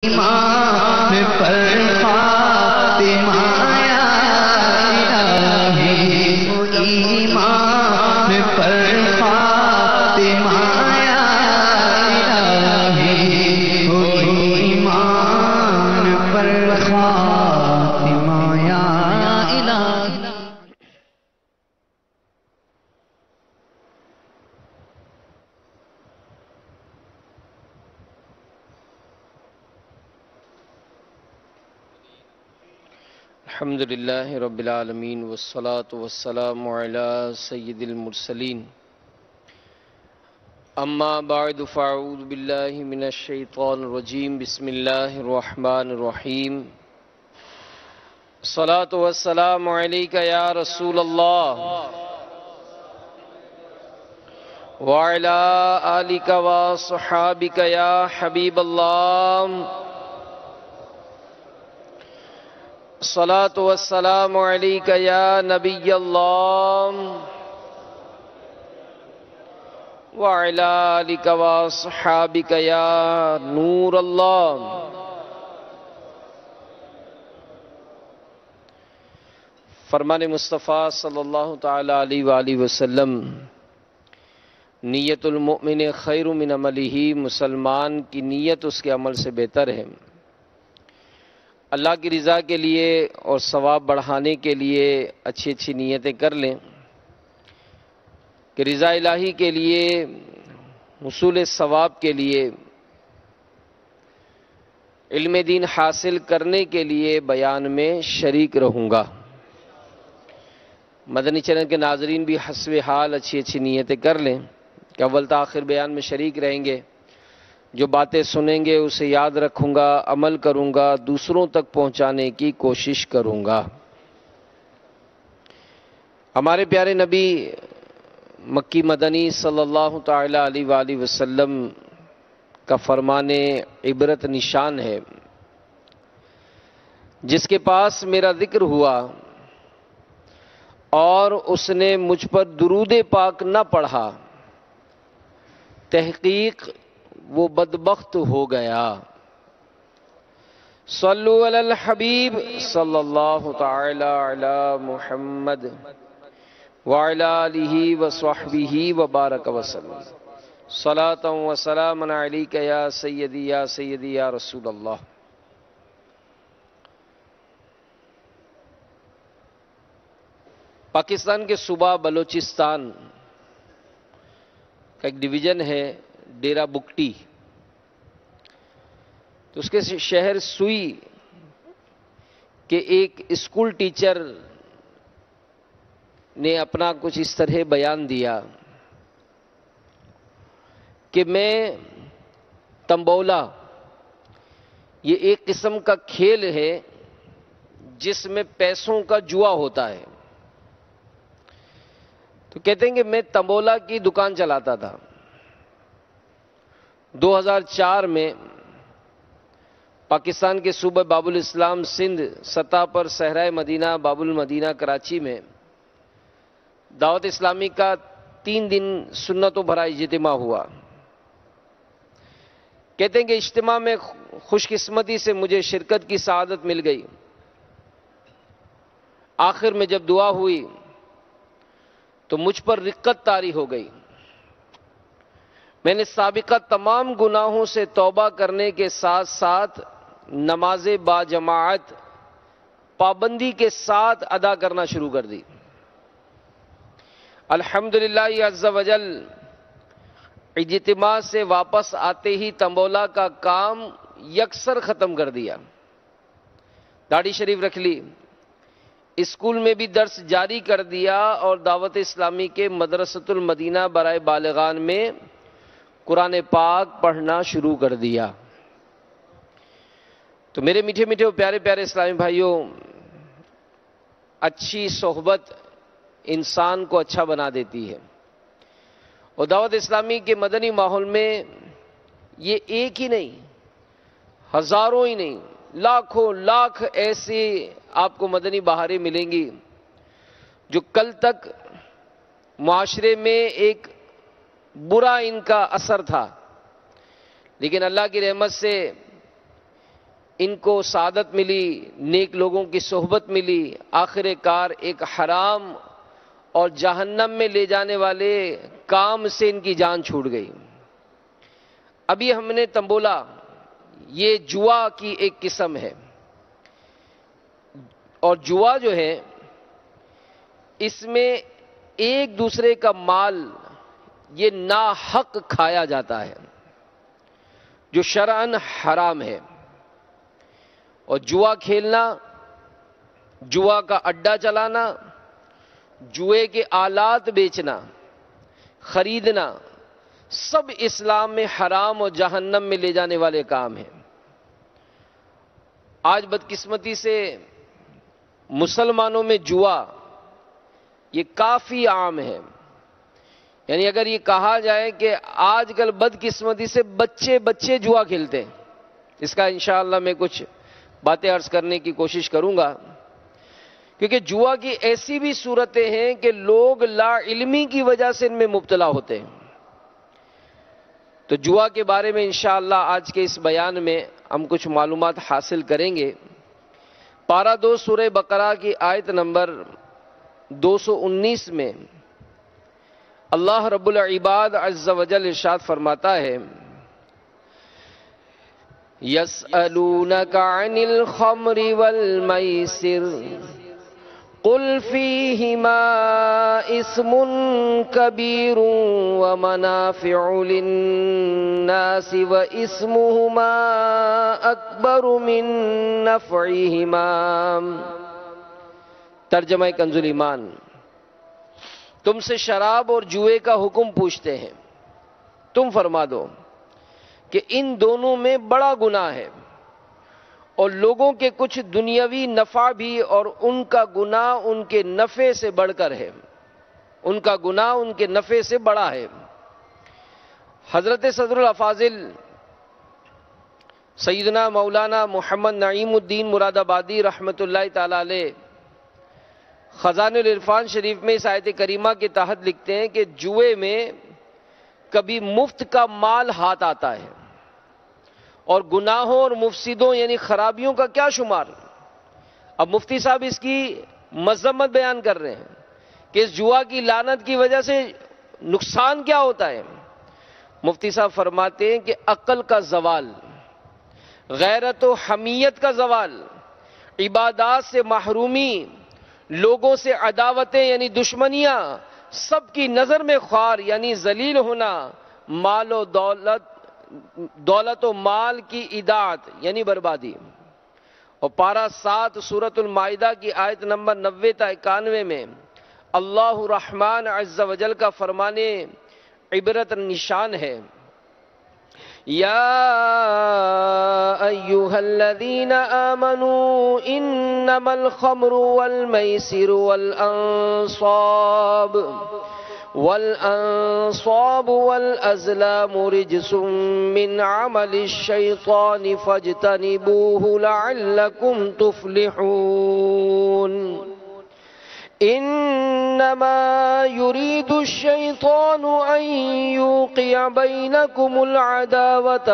ایمان پر خاتمہ یا الہی، ایمان پر خاتمہ یا الہی، ایمان پر خاتمہ یا الہی۔ الحمد للہ رب العالمین والصلاة والسلام علی سید المرسلین، اما بعد فاعوذ باللہ من الشیطان الرجیم، بسم اللہ الرحمن الرحیم۔ الصلاة والسلام علیک یا رسول اللہ وعلی آلک وصحابک یا حبیب اللہ۔ الصلاة والسلام علیک یا نبی اللہ وعلی آلک وصحابک یا نور اللہ۔ فرمان مصطفیٰ صلی اللہ تعالی علیہ وآلہ وسلم، نیت المؤمن خیر من عملہ، مسلمان کی نیت اس کے عمل سے بہتر ہے۔ اللہ کی رضا کے لیے اور ثواب بڑھانے کے لیے اچھی اچھی نیتیں کر لیں کہ رضا الہی کے لیے، حصول ثواب کے لیے، علم دین حاصل کرنے کے لیے بیان میں شریک رہوں گا۔ مدنی چینل کے ناظرین بھی حسب حال اچھی اچھی نیتیں کر لیں کہ اول تا آخر بیان میں شریک رہیں گے۔ جو باتیں سنیں گے اسے یاد رکھوں گا، عمل کروں گا، دوسروں تک پہنچانے کی کوشش کروں گا۔ ہمارے پیارے نبی مکی مدنی صلی اللہ تعالی علیہ وآلہ وسلم کا فرمان عبرت نشان ہے، جس کے پاس میرا ذکر ہوا اور اس نے مجھ پر درود پاک نہ پڑھا، تحقیق وہ بدبخت ہو گیا۔ صلو علی الحبیب صلی اللہ تعالی علی محمد وعلی آلہ وصحبہ وبارک وسلم، صلاۃ و سلام علیک یا سیدی یا سیدی یا رسول اللہ۔ پاکستان کے صوبہ بلوچستان کا ایک ڈویژن ہے ڈیرہ بگٹی، تو اس کے شہر سوئی کے ایک اسکول ٹیچر نے اپنا کچھ اس طرح بیان دیا کہ میں تمبولا، یہ ایک قسم کا کھیل ہے جس میں پیسوں کا جوا ہوتا ہے، تو کہتے ہیں کہ میں تمبولا کی دکان چلاتا تھا۔ 2004 میں پاکستان کے صوبہ باب الاسلام سندھ سطح پر صحرائے مدینہ باب المدینہ کراچی میں دعوت اسلامی کا 3 دن سنتوں بھرا اجتماع ہوا۔ کہتے ہیں کہ اجتماع میں خوش قسمتی سے مجھے شرکت کی سعادت مل گئی۔ آخر میں جب دعا ہوئی تو مجھ پر رقت طاری ہو گئی۔ میں نے سابقہ تمام گناہوں سے توبہ کرنے کے ساتھ ساتھ نماز با جماعت پابندی کے ساتھ ادا کرنا شروع کر دی۔ الحمدللہ عز وجل اجتماع سے واپس آتے ہی تمبولا کا کام یکسر ختم کر دیا، داڑھی شریف رکھ لی، اسکول میں بھی درس جاری کر دیا اور دعوت اسلامی کے مدرسۃ المدینہ برائے بالغان میں قرآن پاک پڑھنا شروع کر دیا۔ تو میرے میٹھے میٹھے و پیارے پیارے اسلامی بھائیوں، اچھی صحبت انسان کو اچھا بنا دیتی ہے، اور دعوت اسلامی کے مدنی ماحول میں یہ ایک ہی نہیں، ہزاروں ہی نہیں، لاکھوں لاکھ ایسے آپ کو مدنی بہاریں ملیں گی جو کل تک معاشرے میں ایک برا ان کا اثر تھا، لیکن اللہ کی رحمت سے ان کو سعادت ملی، نیک لوگوں کی صحبت ملی، آخر کار ایک حرام اور جہنم میں لے جانے والے کام سے ان کی جان چھوٹ گئی۔ ابھی ہم نے تنبولا، یہ جوا کی ایک قسم ہے، اور جوا جو ہے اس میں ایک دوسرے کا مال یہ ناحق کھایا جاتا ہے جو شرعاً حرام ہے۔ اور جوا کھیلنا، جوا کا اڈا چلانا، جوئے کے آلات بیچنا، خریدنا، سب اسلام میں حرام اور جہنم میں لے جانے والے کام ہیں۔ آج بدقسمتی سے مسلمانوں میں جوا یہ کافی عام ہے، یعنی اگر یہ کہا جائے کہ آج کل بدقسمتی سے بچے جوا کھیلتے ہیں، اس کا انشاءاللہ میں کچھ باتیں عرض کرنے کی کوشش کروں گا، کیونکہ جوا کی ایسی بھی صورتیں ہیں کہ لوگ لا علمی کی وجہ سے ان میں مبتلا ہوتے ہیں۔ تو جوا کے بارے میں انشاءاللہ آج کے اس بیان میں ہم کچھ معلومات حاصل کریں گے۔ پارہ 2 سورہ بقرہ کی آیت نمبر 219 میں اللہ رب العباد عز و جل ارشاد فرماتا ہے، يَسْأَلُونَكَ عَنِ الْخَمْرِ وَالْمَيْسِرِ قُلْ فِيهِمَا إِثْمٌ كَبِيرٌ وَمَنَافِعُ لِلنَّاسِ وَإِثْمُهُمَا أَكْبَرُ مِن نَفْعِهِمَا۔ ترجمہ کنز الایمان، تم سے شراب اور جوئے کا حکم پوچھتے ہیں، تم فرما دو کہ ان دونوں میں بڑا گناہ ہے، اور لوگوں کے کچھ دنیاوی نفع بھی، اور ان کا گناہ ان کے نفع سے بڑھ کر ہے، ان کا گناہ ان کے نفع سے بڑا ہے۔ حضرت صدر الافاضل سیدنا مولانا محمد نعیم الدین مراد آبادی رحمۃ اللہ تعالی علیہ خزانہ العرفان شریف میں اس آیت کریمہ کے تحت لکھتے ہیں کہ جوئے میں کبھی مفت کا مال ہاتھ آتا ہے، اور گناہوں اور مفسدوں یعنی خرابیوں کا کیا شمار۔ اب مفتی صاحب اس کی مذمت بیان کر رہے ہیں کہ اس جوا کی لعنت کی وجہ سے نقصان کیا ہوتا ہے۔ مفتی صاحب فرماتے ہیں کہ عقل کا زوال، غیرت و حمیت کا زوال، عبادات سے محرومی، لوگوں سے عداوتیں یعنی دشمنیاں، سب کی نظر میں خوار یعنی ذلیل ہونا، مال و دولت و مال کی اطاعت یعنی بربادی۔ اور پارہ 7 سورۃ المائدہ کی آیت نمبر 90 تا 91 میں اللہ الرحمن عز و جل کا فرمانے عبرت نشان ہے، یا ایھا الذین آمنوا انما الخمر والمیسر والانصاب والازلام رجس من عمل الشیطان فاجتنبوه لعلکم تفلحون۔ انما يريد الشيطان ان يوقع بينكم العداوة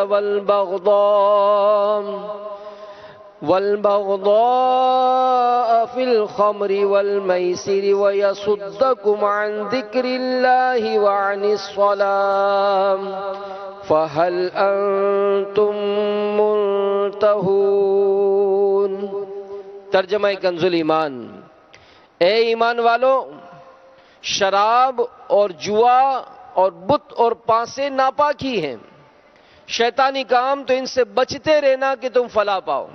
والبغضاء في الخمر والميسر ويصدكم عن ذكر الله وعن الصلاة فهل أنتم منتهون۔ ترجمہ کنز الایمان، اے ایمان والو، شراب اور جوا اور بت اور پانسے ناپاکی ہیں، شیطانی کام، تو ان سے بچتے رہنا کہ تم فلاح پاؤ۔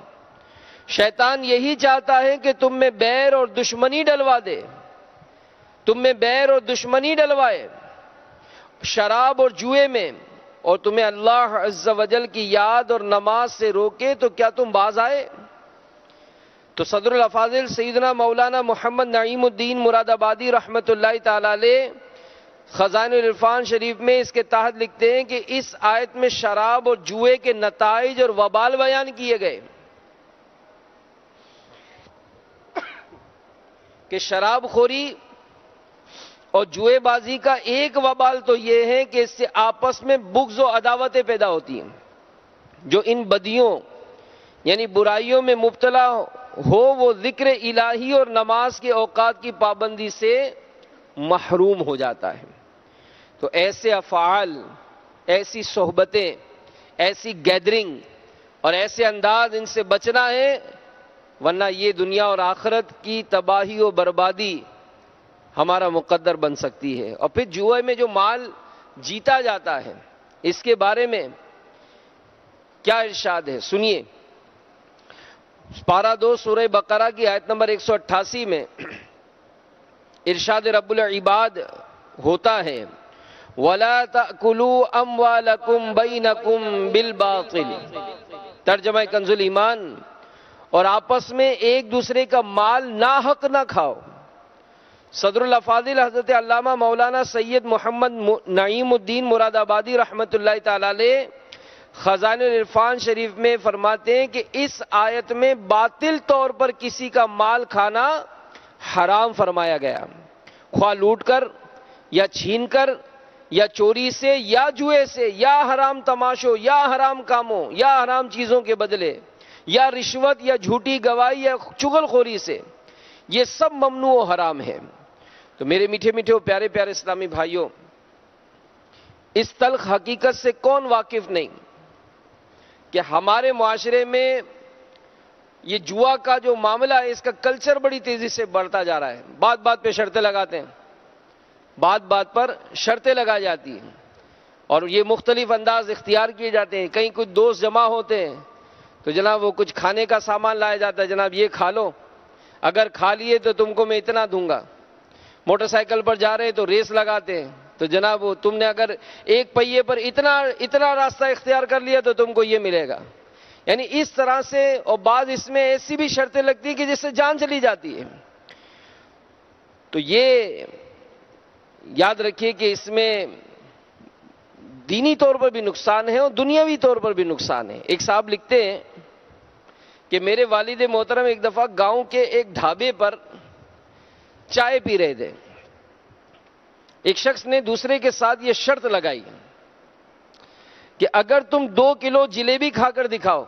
شیطان یہی چاہتا ہے کہ تم میں بیر اور دشمنی ڈلوا دے، تم میں بیر اور دشمنی ڈلوائے شراب اور جوئے میں، اور تمہیں اللہ عز و جل کی یاد اور نماز سے روکے، تو کیا تم باز آئے؟ تو صدر الافاضل سیدنا مولانا محمد نعیم الدین مراد آبادی رحمۃ اللہ تعالی علیہ خزانہ العرفان شریف میں اس کے تحت لکھتے ہیں کہ اس آیت میں شراب اور جوئے کے نتائج اور وبال بیان کیے گئے کہ شراب خوری اور جوئے بازی کا ایک وبال تو یہ ہے کہ اس سے آپس میں بغض و عداوتیں پیدا ہوتی ہیں، جو ان بدیوں یعنی برائیوں میں مبتلا ہو وہ ذکر الہی اور نماز کے اوقات کی پابندی سے محروم ہو جاتا ہے۔ تو ایسے افعال، ایسی صحبتیں، ایسی گیدرنگ اور ایسے انداز، ان سے بچنا ہے، ورنہ یہ دنیا اور آخرت کی تباہی و بربادی ہمارا مقدر بن سکتی ہے۔ اور پھر جوئے میں جو مال جیتا جاتا ہے، اس کے بارے میں کیا ارشاد ہے سنیے۔ پارہ 2 سورہ بقرہ کی آیت نمبر 188 میں ارشاد رب العباد ہوتا ہے، وَلَا تَأْكُلُوا أَمْوَالَكُمْ بَيْنَكُمْ بِالْبَاطِلِ، ترجمہ کنز ایمان، اور آپس میں ایک دوسرے کا مال ناحق نہ کھاؤ۔ صدر الافاضل حضرت علامہ مولانا سید محمد نعیم الدین مراد آبادی رحمۃ اللہ تعالی علیہ خزانہ العرفان شریف میں فرماتے ہیں کہ اس آیت میں باطل طور پر کسی کا مال کھانا حرام فرمایا گیا، خواہ لوٹ کر یا چھین کر یا چوری سے یا جوئے سے یا حرام تماشوں یا حرام کاموں یا حرام چیزوں کے بدلے یا رشوت یا جھوٹی گواہی یا چغل خوری سے، یہ سب ممنوع و حرام ہے۔ تو میرے میٹھے میٹھے و پیارے پیارے اسلامی بھائیوں، اس تلخ حقیقت سے کون واقف نہیں کہ ہمارے معاشرے میں یہ جوا کا جو معاملہ ہے، اس کا کلچر بڑی تیزی سے بڑھتا جا رہا ہے۔ بات بات پہ شرطیں لگاتے ہیں، بات بات پر شرطیں لگائی جاتی ہیں، اور یہ مختلف انداز اختیار کیے جاتے ہیں۔ کہیں کچھ دوست جمع ہوتے ہیں تو جناب وہ کچھ کھانے کا سامان لایا جاتا ہے، جناب یہ کھا لو، اگر کھا لیے تو تم کو میں اتنا دوں گا۔ موٹر سائیکل پر جا رہے ہیں تو ریس لگاتے ہیں، تو جناب وہ تم نے اگر ایک پہیے پر اتنا راستہ اختیار کر لیا تو تم کو یہ ملے گا۔ یعنی اس طرح سے، اور بعض اس میں ایسی بھی شرطیں لگتی ہیں کہ جس سے جان چلی جاتی ہے۔ تو یہ یاد رکھیے کہ اس میں دینی طور پر بھی نقصان ہے اور دنیاوی طور پر بھی نقصان ہے۔ ایک صاحب لکھتے ہیں کہ میرے والد محترم ایک دفعہ گاؤں کے ایک ڈھابے پر چائے پی رہے تھے۔ ایک شخص نے دوسرے کے ساتھ یہ شرط لگائی کہ اگر تم 2 کلو جلیبی کھا کر دکھاؤ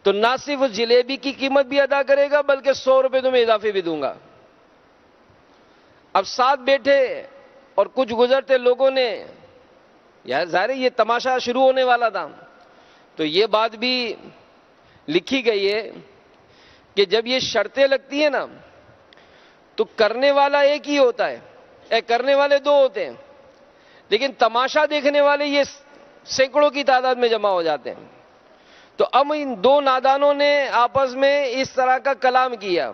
تو نہ صرف اس جلیبی کی قیمت بھی ادا کرے گا بلکہ 100 روپے تمہیں اضافے بھی دوں گا۔ اب ساتھ بیٹھے اور کچھ گزرتے لوگوں نے، یار ظاہر ہے یہ تماشا شروع ہونے والا تھا، تو یہ بات بھی لکھی گئی ہے کہ جب یہ شرطیں لگتی ہیں نا تو کرنے والا ایک ہی ہوتا ہے، کرنے والے 2 ہوتے ہیں، لیکن تماشا دیکھنے والے یہ سینکڑوں کی تعداد میں جمع ہو جاتے ہیں۔ تو اب ان 2 نادانوں نے آپس میں اس طرح کا کلام کیا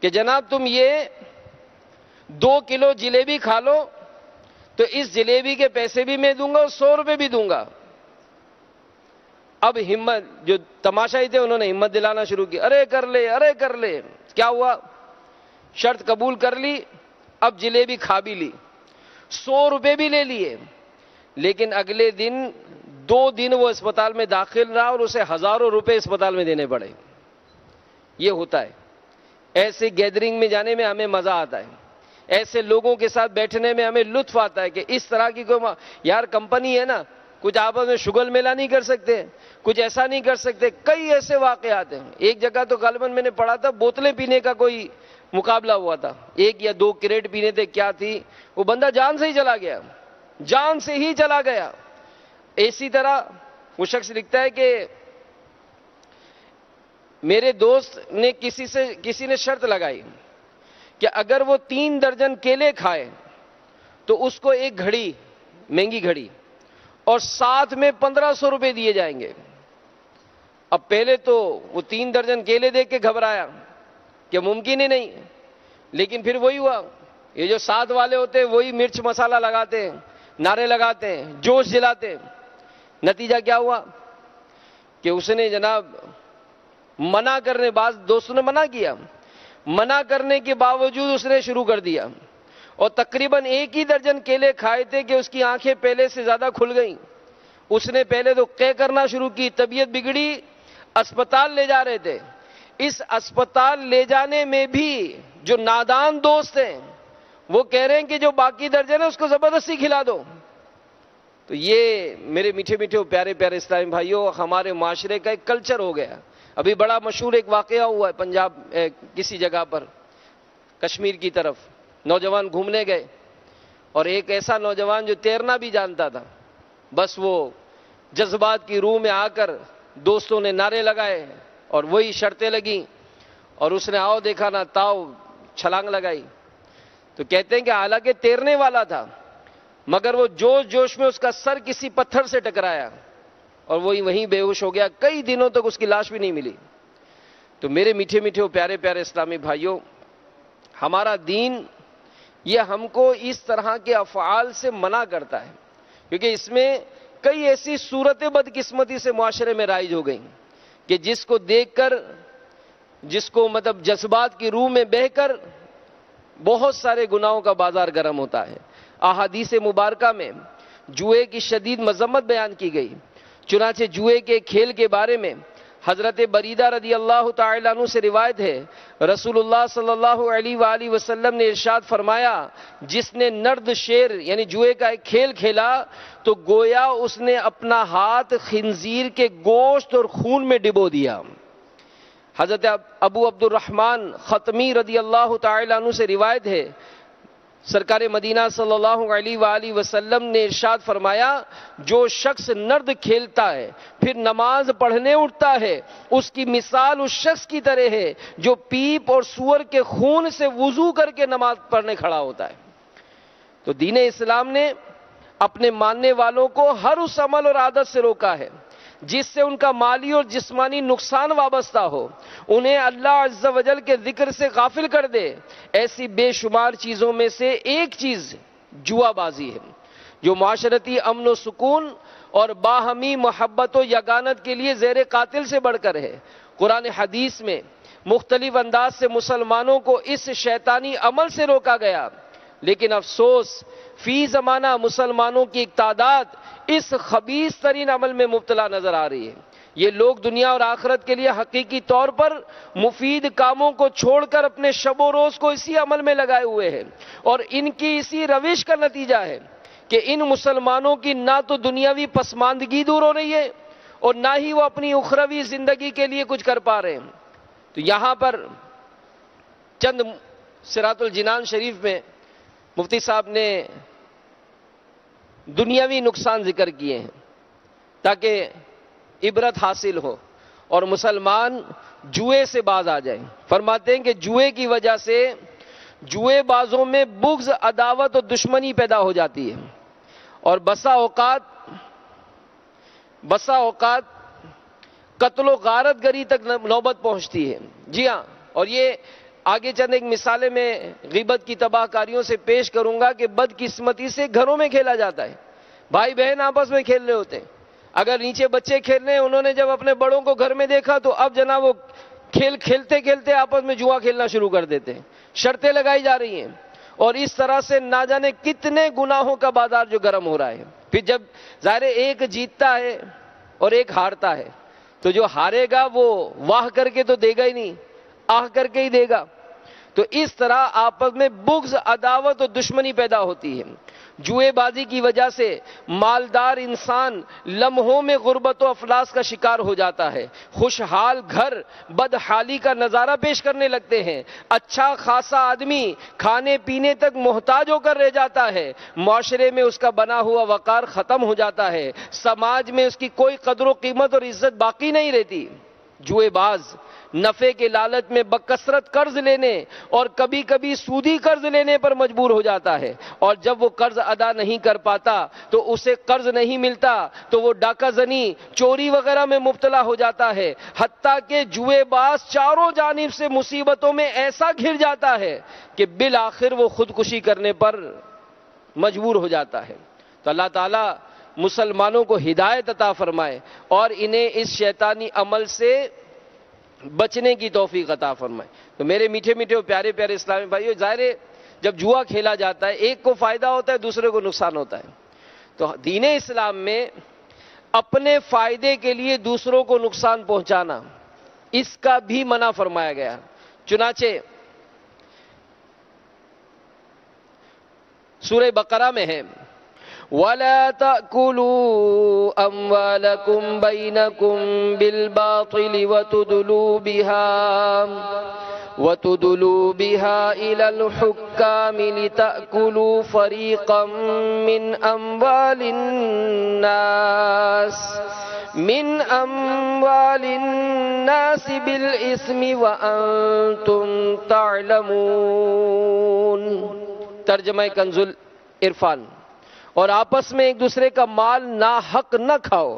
کہ جناب تم یہ 2 کلو جلیبی کھا لو تو اس جلیبی کے پیسے بھی میں دوں گا اور 100 روپے بھی دوں گا۔ اب ہمت، جو تماشائی تھے انہوں نے ہمت دلانا شروع کی، ارے کر لے، ارے کر لے۔ کیا ہوا؟ شرط قبول کر لی، اب جلیبی کھا بھی لی، 100 روپے بھی لے لیے، لیکن اگلے دن 2 دن وہ اسپتال میں داخل رہا اور اسے ہزاروں روپے اسپتال میں دینے پڑے۔ یہ ہوتا ہے، ایسے گیدرنگ میں جانے میں ہمیں مزہ آتا ہے، ایسے لوگوں کے ساتھ بیٹھنے میں ہمیں لطف آتا ہے کہ اس طرح کی کوئی یار کمپنی ہے نا، کچھ آپس میں شگل میلہ نہیں کر سکتے، کچھ ایسا نہیں کر سکتے۔ کئی ایسے واقعات ہیں۔ ایک جگہ تو غالباً میں نے پڑھا تھا بوتلیں پینے کا کوئی مقابلہ ہوا تھا، 1 یا 2 کریٹ پینے تھے، کیا تھی، وہ بندہ جان سے ہی چلا گیا، جان سے ہی چلا گیا۔ اسی طرح وہ شخص لکھتا ہے کہ میرے دوست نے کسی نے شرط لگائی کہ اگر وہ 3 درجن کیلے کھائے تو اس کو ایک گھڑی، مہنگی گھڑی، اور ساتھ میں 1500 روپے دیے جائیں گے۔ اب پہلے تو وہ 3 درجن کیلے دیکھ کے گھبرایا کہ ممکن ہی نہیں، لیکن پھر وہی ہوا، یہ جو ساتھ والے ہوتے ہیں وہی مرچ مسالہ لگاتے ہیں، نعرے لگاتے ہیں، جوش جلاتے ہیں۔ نتیجہ کیا ہوا کہ اس نے جناب منع کرنے، بعض دوستوں نے منع کیا، منع کرنے کے باوجود اس نے شروع کر دیا، اور تقریباً 1 ہی درجن کیلے کھائے تھے کہ اس کی آنکھیں پہلے سے زیادہ کھل گئیں۔ اس نے پہلے تو قے کرنا شروع کی، طبیعت بگڑی، اسپتال لے جا رہے تھے۔ اس اسپتال لے جانے میں بھی جو نادان دوست ہیں وہ کہہ رہے ہیں کہ جو باقی درجن ہے اس کو زبردستی کھلا دو۔ تو تو یہ میرے میٹھے میٹھے اور پیارے پیارے اسلامی بھائیوں ہمارے معاشرے کا ایک کلچر ہو گیا. ابھی بڑا مشہور ایک واقعہ ہوا ہے پنجاب کسی جگہ پر کشمیر کی طرف. نوجوان گھومنے گئے اور ایک ایسا نوجوان جو تیرنا بھی جانتا تھا، بس وہ جذبات کی روح میں آ کر دوستوں نے نعرے لگائے اور وہی شرطیں لگیں اور اس نے آؤ دیکھا نہ تاؤ چھلانگ لگائی. تو کہتے ہیں کہ حالانکہ تیرنے والا تھا مگر وہ جوش جوش میں اس کا سر کسی پتھر سے ٹکرایا اور وہیں بے ہوش ہو گیا. کئی دنوں تک اس کی لاش بھی نہیں ملی. تو میرے میٹھے میٹھے اور پیارے پیارے اسلامی بھائیوں، ہمارا دین یہ ہم کو اس طرح کے افعال سے منع کرتا ہے، کیونکہ اس میں کئی ایسی صورتیں بدقسمتی سے معاشرے میں رائج ہو گئیں کہ جس کو دیکھ کر، جس کو مطلب جذبات کی روح میں بہہ کر بہت سارے گناہوں کا بازار گرم ہوتا ہے. احادیث مبارکہ میں جوئے کی شدید مذمت بیان کی گئی. چنانچہ جوئے کے کھیل کے بارے میں حضرت بریدہ رضی اللہ تعالیٰ عنہ سے روایت ہے، رسول اللہ صلی اللہ علیہ وآلہ وسلم نے ارشاد فرمایا، جس نے نرد شیر یعنی جوئے کا ایک کھیل کھیلا تو گویا اس نے اپنا ہاتھ خنزیر کے گوشت اور خون میں ڈبو دیا. حضرت ابو عبد الرحمن ختمی رضی اللہ تعالیٰ عنہ سے روایت ہے، سرکار مدینہ صلی اللہ علیہ وآلہ وسلم نے ارشاد فرمایا، جو شخص نرد کھیلتا ہے پھر نماز پڑھنے اٹھتا ہے اس کی مثال اس شخص کی طرح ہے جو پیپ اور سور کے خون سے وضو کر کے نماز پڑھنے کھڑا ہوتا ہے. تو دین اسلام نے اپنے ماننے والوں کو ہر اس عمل اور عادت سے روکا ہے جس سے ان کا مالی اور جسمانی نقصان وابستہ ہو، انہیں اللہ عز و جل کے ذکر سے غافل کر دے. ایسی بے شمار چیزوں میں سے ایک چیز جوا بازی ہے جو معاشرتی امن و سکون اور باہمی محبت و یگانت کے لیے زیر قاتل سے بڑھ کر ہے. قرآن حدیث میں مختلف انداز سے مسلمانوں کو اس شیطانی عمل سے روکا گیا، لیکن افسوس فی زمانہ مسلمانوں کی ایک تعداد اس خبیث ترین عمل میں مبتلا نظر آ رہی ہے. یہ لوگ دنیا اور آخرت کے لیے حقیقی طور پر مفید کاموں کو چھوڑ کر اپنے شب و روز کو اسی عمل میں لگائے ہوئے ہیں، اور ان کی اسی روش کا نتیجہ ہے کہ ان مسلمانوں کی نہ تو دنیاوی پسماندگی دور ہو رہی ہے اور نہ ہی وہ اپنی اخروی زندگی کے لیے کچھ کر پا رہے ہیں. تو یہاں پر چند صراط الجنان شریف میں مفتی صاحب نے دنیاوی نقصان ذکر کیے ہیں تاکہ عبرت حاصل ہو اور مسلمان جوئے سے باز آ جائیں. فرماتے ہیں کہ جوئے کی وجہ سے جوئے بازوں میں بغض، عداوت اور دشمنی پیدا ہو جاتی ہے اور بسا اوقات قتل و غارت گری تک نوبت پہنچتی ہے. جی ہاں، اور یہ آگے چند ایک مثالیں میں غیبت کی تباہ کاریوں سے پیش کروں گا کہ بدقسمتی سے گھروں میں کھیلا جاتا ہے. بھائی بہن آپس میں کھیل رہے ہوتے ہیں، اگر نیچے بچے کھیل رہے ہیں، انہوں نے جب اپنے بڑوں کو گھر میں دیکھا تو اب جناب وہ کھیلتے کھیلتے آپس میں جوا کھیلنا شروع کر دیتے ہیں، شرطیں لگائی جا رہی ہیں اور اس طرح سے نہ جانے کتنے گناہوں کا بازار جو گرم ہو رہا ہے. پھر جب ظاہر ایک جیتتا ہے اور ایک ہارتا ہے تو جو ہارے گا وہ واہ کر کے تو دے گا ہی نہیں، آہ کر کے ہی دے گا. تو اس طرح آپس میں بغض، عداوت اور دشمنی پیدا ہوتی ہے. جوئے بازی کی وجہ سے مالدار انسان لمحوں میں غربت و افلاس کا شکار ہو جاتا ہے. خوشحال گھر بدحالی کا نظارہ پیش کرنے لگتے ہیں. اچھا خاصا آدمی کھانے پینے تک محتاج ہو کر رہ جاتا ہے. معاشرے میں اس کا بنا ہوا وقار ختم ہو جاتا ہے. سماج میں اس کی کوئی قدر و قیمت اور عزت باقی نہیں رہتی. جوئے باز نفع کے لالچ میں بکثرت قرض لینے اور کبھی کبھی سودی قرض لینے پر مجبور ہو جاتا ہے، اور جب وہ قرض ادا نہیں کر پاتا تو اسے قرض نہیں ملتا تو وہ ڈاکہ زنی، چوری وغیرہ میں مبتلا ہو جاتا ہے. حتیٰ کہ جوئے باز چاروں جانب سے مصیبتوں میں ایسا گھر جاتا ہے کہ بالآخر وہ خودکشی کرنے پر مجبور ہو جاتا ہے. تو اللہ تعالیٰ مسلمانوں کو ہدایت عطا فرمائے اور انہیں اس شیطانی عمل سے بچنے کی توفیق عطا فرمائے. تو میرے میٹھے میٹھے اور پیارے پیارے اسلامی بھائیو، ظاہر ہے جب جوا کھیلا جاتا ہے ایک کو فائدہ ہوتا ہے، دوسرے کو نقصان ہوتا ہے. تو دین اسلام میں اپنے فائدے کے لیے دوسروں کو نقصان پہنچانا اس کا بھی منع فرمایا گیا. چنانچہ سورہ بقرہ میں ہے، وَلَا تَأْكُلُوا أَمْوَالَكُمْ بَيْنَكُمْ بِالْبَاطِلِ وَتُدْلُوا بِهَا إِلَى الْحُكَّامِ لِتَأْكُلُوا فَرِيقًا مِّنْ أَمْوَالِ النَّاسِ بِالْإِثْمِ وَأَنْتُمْ تَعْلَمُونَ۔ ترجمہ کنز العرفان۔ اور آپس میں ایک دوسرے کا مال ناحق نہ کھاؤ،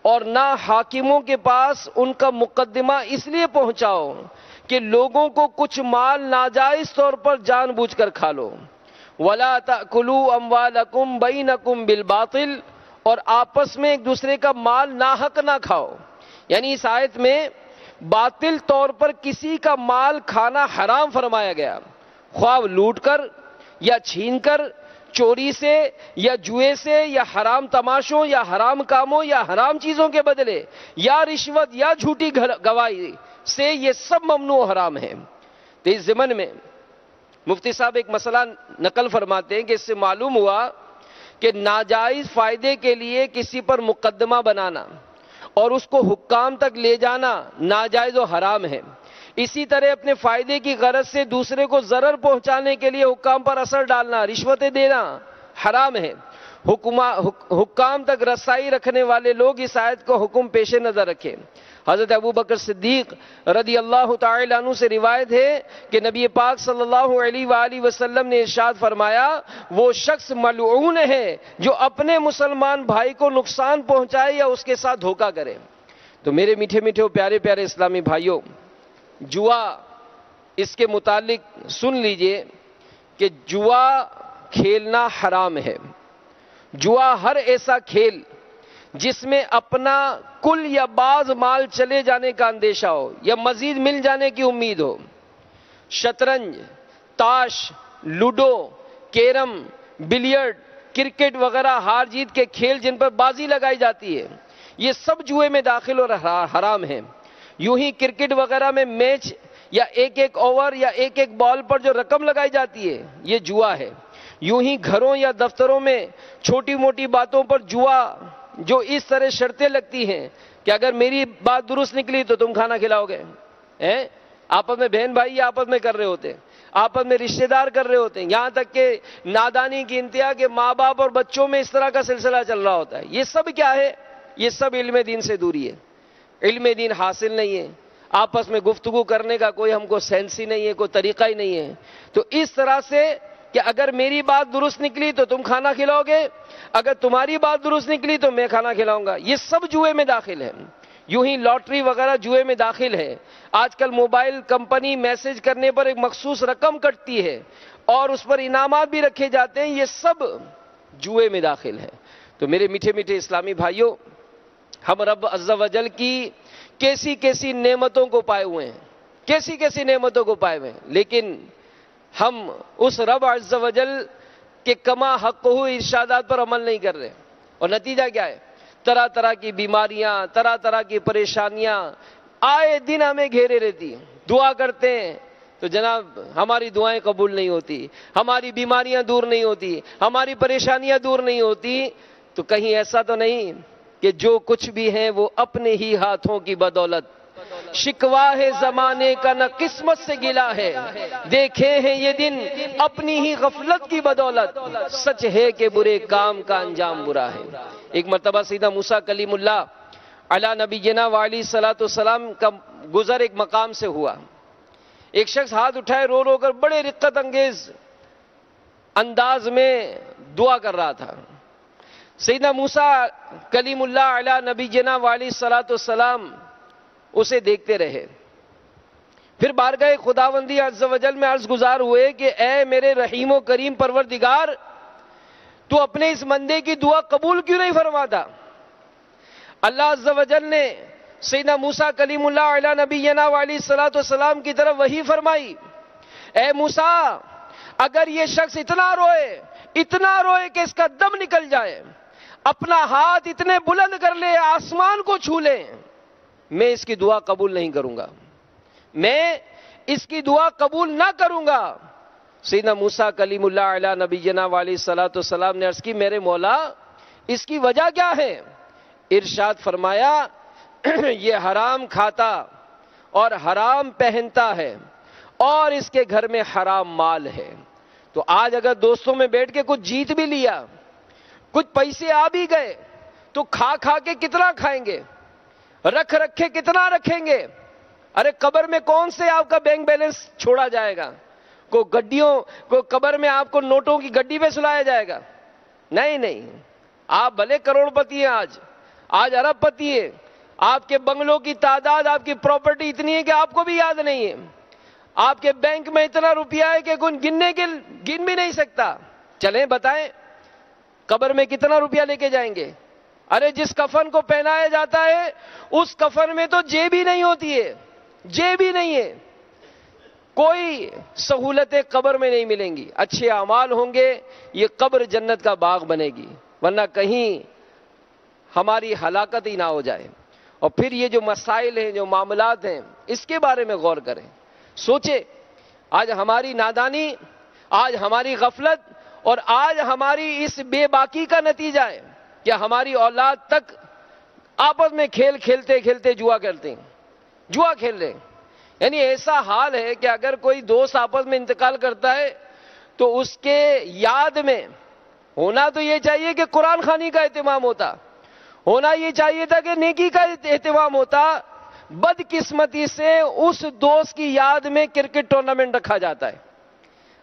اور نہ حاکموں کے پاس ان کا مقدمہ اس لیے پہنچاؤ کہ لوگوں کو کچھ مال ناجائز طور پر جان بوجھ کر کھا لو۔ وَلَا تَأْكُلُوا أَمْوَالَكُمْ بَيْنَكُمْ بِالْبَاطِلِ، اور آپس میں ایک دوسرے کا مال ناحق نہ کھاؤ۔ یعنی اس آیت میں باطل طور پر کسی کا مال کھانا حرام فرمایا گیا، خواہ لوٹ کر یا چھین کر، چوری سے یا جوئے سے یا حرام تماشوں یا حرام کاموں یا حرام چیزوں کے بدلے یا رشوت یا جھوٹی گواہی سے، یہ سب ممنوع و حرام ہے۔ تو اس ضمن میں مفتی صاحب ایک مسئلہ نقل فرماتے ہیں کہ اس سے معلوم ہوا کہ ناجائز فائدے کے لیے کسی پر مقدمہ بنانا اور اس کو حکام تک لے جانا ناجائز و حرام ہے۔ اسی طرح اپنے فائدے کی غرض سے دوسرے کو ضرر پہنچانے کے لیے حکام پر اثر ڈالنا، رشوتیں دینا حرام ہے۔ حکام تک رسائی رکھنے والے لوگ اس آیت کو حکم پیش نظر رکھیں۔ حضرت ابوبکر صدیق رضی اللہ تعالی عنہ سے روایت ہے کہ نبی پاک صلی اللہ علیہ وآلہ وسلم نے ارشاد فرمایا، وہ شخص ملعون ہے جو اپنے مسلمان بھائی کو نقصان پہنچائے یا اس کے ساتھ دھوکہ کرے۔ تو میرے میٹھے میٹھے و پیارے پیارے اسلامی بھائیوں، جوا اس کے متعلق سن لیجئے کہ جوا کھیلنا حرام ہے۔ جوا ہر ایسا کھیل جس میں اپنا کل یا بعض مال چلے جانے کا اندیشہ ہو یا مزید مل جانے کی امید ہو۔ شطرنج، تاش، لوڈو، کیرم، بلیئرڈ، کرکٹ وغیرہ ہار جیت کے کھیل جن پر بازی لگائی جاتی ہے، یہ سب جوئے میں داخل اور حرام ہیں۔ یوں ہی کرکٹ وغیرہ میں میچ یا ایک ایک اوور یا ایک ایک بال پر جو رقم لگائی جاتی ہے، یہ جوا ہے۔ یوں ہی گھروں یا دفتروں میں چھوٹی موٹی باتوں پر جوا جو اس طرح شرطیں لگتی ہیں کہ اگر میری بات درست نکلی تو تم کھانا کھلاؤ گے، آپس میں بہن بھائی آپس میں کر رہے ہوتے ہیں، آپس میں رشتہ دار کر رہے ہوتے ہیں، یہاں تک کہ نادانی کی انتہا کے ماں باپ اور بچوں میں اس طرح کا سلسلہ چل رہا ہوتا ہے۔ یہ سب کیا ہے؟ یہ سب علم دین سے دوری ہے، علم دین حاصل نہیں ہے، آپس میں گفتگو کرنے کا کوئی ہم کو سینس ہی نہیں ہے، کوئی طریقہ ہی نہیں ہے۔ تو اس طرح سے کہ اگر میری بات درست نکلی تو تم کھانا کھلاؤ گے، اگر تمہاری بات درست نکلی تو میں کھانا کھلاؤں گا، یہ سب جوئے میں داخل ہے۔ یوں ہی لاٹری وغیرہ جوئے میں داخل ہے۔ آج کل موبائل کمپنی میسج کرنے پر ایک مخصوص رقم کٹتی ہے اور اس پر انعامات بھی رکھے جاتے ہیں، یہ سب جوئے میں داخل ہے۔ تو میرے میٹھے میٹھے اسلامی بھائیوں، ہم رب عز و جل کی کیسی کیسی نعمتوں کو پائے ہوئے ہیں، کیسی کیسی نعمتوں کو پائے ہوئے ہیں، لیکن ہم اس رب عز و جل کے کما حق ارشادات پر عمل نہیں کر رہے، اور نتیجہ کیا ہے؟ طرح طرح کی بیماریاں، طرح طرح کی پریشانیاں آئے دن ہمیں گھیرے رہتی ہیں۔ دعا کرتے ہیں تو جناب ہماری دعائیں قبول نہیں ہوتی، ہماری بیماریاں دور نہیں ہوتی، ہماری پریشانیاں دور نہیں ہوتی، تو کہیں ایسا تو نہیں کہ جو کچھ بھی ہیں وہ اپنے ہی ہاتھوں کی بدولت؟ شکوا ہے زمانے کا نہ قسمت سے گلا ہے، دیکھے ہیں یہ دن اپنی ہی غفلت کی بدولت، سچ ہے کہ برے کام کا انجام برا ہے۔ ایک مرتبہ سیدنا موسیٰ کلیم اللہ علی نبینا وعلیہ الصلوۃ والسلام کا گزر ایک مقام سے ہوا۔ ایک شخص ہاتھ اٹھائے رو رو کر بڑے رقت انگیز انداز میں دعا کر رہا تھا۔ سیدنا موسیٰ کلیم اللہ علی نبینا وعلیہ الصلوۃ والسلام اسے دیکھتے رہے، پھر بارگاہ خداوندی عز و جل میں عرض گزار ہوئے کہ اے میرے رحیم و کریم پروردگار، تو اپنے اس بندے کی دعا قبول کیوں نہیں فرماتا؟ اللہ عز و جل نے سیدنا موسیٰ کلیم اللہ علی نبینا علیہ الصلوۃ والسلام کی طرف وحی فرمائی، اے موسیٰ اگر یہ شخص اتنا روئے کہ اس کا دم نکل جائے، اپنا ہاتھ اتنے بلند کر لے آسمان کو چھو لے، میں اس کی دعا قبول نہیں کروں گا، میں اس کی دعا قبول نہ کروں گا، سیدنا موسیٰ کلیم اللہ علیہ نبینا علیہ الصلوۃ والسلام نے عرض کی میرے مولا اس کی وجہ کیا ہے؟ ارشاد فرمایا یہ حرام کھاتا اور حرام پہنتا ہے اور اس کے گھر میں حرام مال ہے۔ تو آج اگر دوستوں میں بیٹھ کے کچھ جیت بھی لیا، کچھ پیسے آ بھی گئے، تو کھا کھا کے کتنا کھائیں گے، رکھ رکھے کتنا رکھیں گے؟ ارے قبر میں کون سے آپ کا بینک بیلنس چھوڑا جائے گا؟ کو قبر میں آپ کو نوٹوں کی گڈی پہ سلایا جائے گا؟ نہیں، آپ بھلے کروڑ پتی ہیں، آج ارب پتی ہیں، آپ کے بنگلوں کی تعداد، آپ کی پراپرٹی اتنی ہے کہ آپ کو بھی یاد نہیں ہے، آپ کے بینک میں اتنا روپیہ ہے کہ گن بھی نہیں سکتا۔ چلیں بتائیں قبر میں کتنا روپیہ لے کے جائیں گے؟ ارے جس کفن کو پہنایا جاتا ہے اس کفن میں تو جیب ہی نہیں ہوتی ہے، جیب ہی نہیں ہے، کوئی سہولتیں قبر میں نہیں ملیں گی۔ اچھے اعمال ہوں گے، یہ قبر جنت کا باغ بنے گی، ورنہ کہیں ہماری ہلاکت ہی نہ ہو جائے۔ اور پھر یہ جو مسائل ہیں، جو معاملات ہیں، اس کے بارے میں غور کریں، سوچیں۔ آج ہماری نادانی، آج ہماری غفلت اور آج ہماری اس بے باکی کا نتیجہ ہے کہ ہماری اولاد تک آپس میں کھیل کھیلتے کھیلتے جوا کھیل رہے ہیں۔ یعنی ایسا حال ہے کہ اگر کوئی دوست آپس میں انتقال کرتا ہے تو اس کے یاد میں ہونا تو یہ چاہیے کہ قرآن خوانی کا اہتمام ہوتا، ہونا یہ چاہیے تھا کہ نیکی کا اہتمام ہوتا۔ بدقسمتی سے اس دوست کی یاد میں کرکٹ ٹورنامنٹ رکھا جاتا ہے۔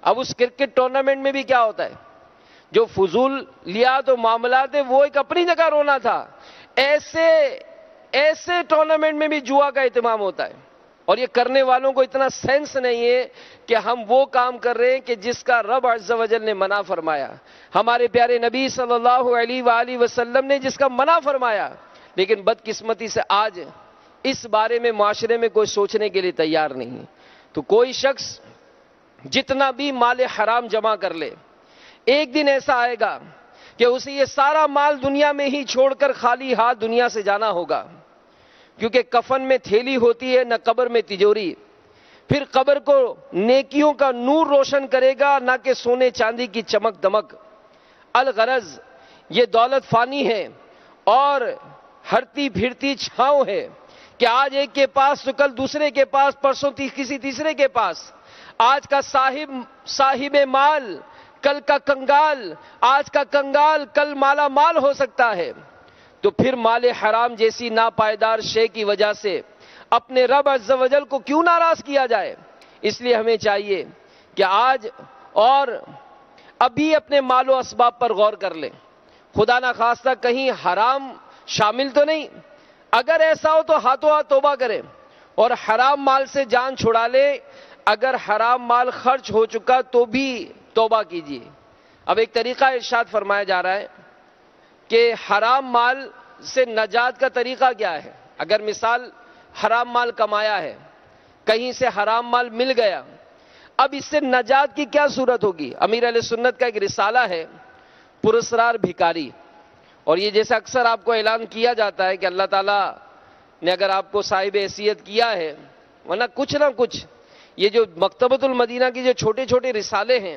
اب اس کرکٹ ٹورنامنٹ میں بھی کیا ہوتا ہے؟ جو فضولیات و معاملات ہیں وہ ایک اپنی جگہ رونا تھا، ایسے ٹورنامنٹ میں بھی جوا کا اہتمام ہوتا ہے۔ اور یہ کرنے والوں کو اتنا سینس نہیں ہے کہ ہم وہ کام کر رہے ہیں کہ جس کا رب عز و جل نے منع فرمایا، ہمارے پیارے نبی صلی اللہ علیہ وآلہ وسلم نے جس کا منع فرمایا، لیکن بدقسمتی سے آج اس بارے میں معاشرے میں کوئی سوچنے کے لیے تیار نہیں ہے۔ تو کوئی شخص جتنا بھی مال حرام جمع کر لے، ایک دن ایسا آئے گا کہ اسے یہ سارا مال دنیا میں ہی چھوڑ کر خالی ہاتھ دنیا سے جانا ہوگا، کیونکہ کفن میں تھیلی ہوتی ہے، نہ قبر میں تجوری۔ پھر قبر کو نیکیوں کا نور روشن کرے گا، نہ کہ سونے چاندی کی چمک دمک۔ الغرض یہ دولت فانی ہے اور ہرتی پھرتی چھاؤں ہے کہ آج ایک کے پاس تو کل دوسرے کے پاس، پرسوں کسی تیسرے کے پاس۔ آج کا صاحب مال کل کا کنگال، آج کا کنگال کل مالا مال ہو سکتا ہے۔ تو پھر مال حرام جیسی ناپائیدار شے کی وجہ سے اپنے رب عز و جل کو کیوں ناراض کیا جائے؟ اس لیے ہمیں چاہیے کہ آج اور ابھی اپنے مال و اسباب پر غور کر لیں، خدا نہ خواستہ کہیں حرام شامل تو نہیں۔ اگر ایسا ہو تو ہاتھوں ہاتھ توبہ کریں اور حرام مال سے جان چھڑا لیں۔ اگر حرام مال خرچ ہو چکا تو بھی توبہ کیجیے۔ اب ایک طریقہ ارشاد فرمایا جا رہا ہے کہ حرام مال سے نجات کا طریقہ کیا ہے۔ اگر مثال حرام مال کمایا ہے، کہیں سے حرام مال مل گیا، اب اس سے نجات کی کیا صورت ہوگی؟ امیر اہل سنت کا ایک رسالہ ہے پراسرار بھکاری، اور یہ جیسا اکثر آپ کو اعلان کیا جاتا ہے کہ اللہ تعالیٰ نے اگر آپ کو صاحب حیثیت کیا ہے، ورنہ کچھ نہ کچھ یہ جو مکتبۃ المدینہ کی جو چھوٹے چھوٹے رسالے ہیں